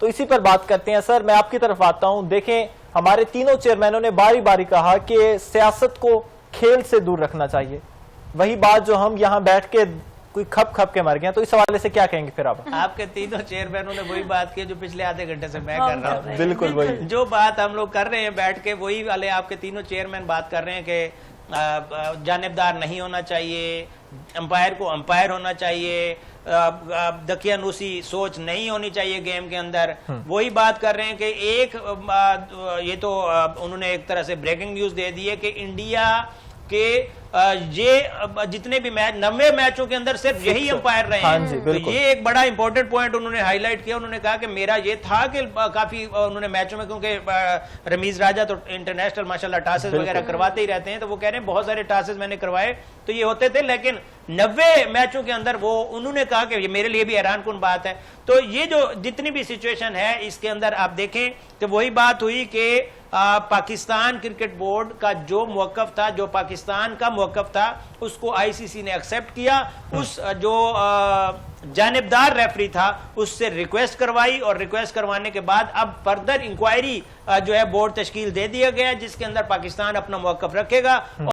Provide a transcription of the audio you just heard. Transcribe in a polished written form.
तो इसी पर बात करते हैं। सर, मैं आपकी तरफ आता हूं। देखें, हमारे तीनों चेयरमैनों ने बारी बारी कहा कि सियासत को खेल से दूर रखना चाहिए। वही बात जो हम यहाँ बैठ के कोई खप खप के मर गए, तो इस हवाले से क्या कहेंगे फिर आप? आपके तीनों चेयरमैनों ने वही बात की जो पिछले आधे घंटे से मैं कर रहा हूँ। बिल्कुल वही जो बात हम लोग कर रहे हैं बैठ के, वही वाले आपके तीनों चेयरमैन बात कर रहे हैं कि जानिबदार नहीं होना चाहिए, अंपायर को अंपायर होना चाहिए, दकियानूसी सोच नहीं होनी चाहिए गेम के अंदर। वही बात कर रहे हैं कि ये तो उन्होंने एक तरह से ब्रेकिंग न्यूज दे दी है कि इंडिया के ये जितने भी मैच 90 मैचों के अंदर सिर्फ यही अंपायर रहे हैं। तो ये एक बड़ा इंपॉर्टेंट पॉइंट उन्होंने हाईलाइट किया। उन्होंने कहा कि मेरा ये था कि काफी उन्होंने मैचों में, क्योंकि रमीज राजा तो इंटरनेशनल माशाल्लाह टासेस वगैरह करवाते ही रहते हैं, तो वो कह रहे हैं बहुत सारे टासेस मैंने करवाए तो ये होते थे, लेकिन 90 मैचों के अंदर वो उन्होंने कहा कि ये मेरे लिए भी हैरानकुन बात है। तो ये जो जितनी भी सिचुएशन है इसके अंदर आप देखें तो वही बात हुई कि पाकिस्तान क्रिकेट बोर्ड का जो मौकफ था, जो पाकिस्तान का मौकफ था, उसको आईसीसी ने एक्सेप्ट किया। उस जो जानिबदार रेफरी था उससे रिक्वेस्ट करवाई और रिक्वेस्ट करवाने के बाद अब फर्दर इंक्वायरी जो है बोर्ड तश्कील दे दिया गया, जिसके अंदर पाकिस्तान अपना मौकफ रखेगा।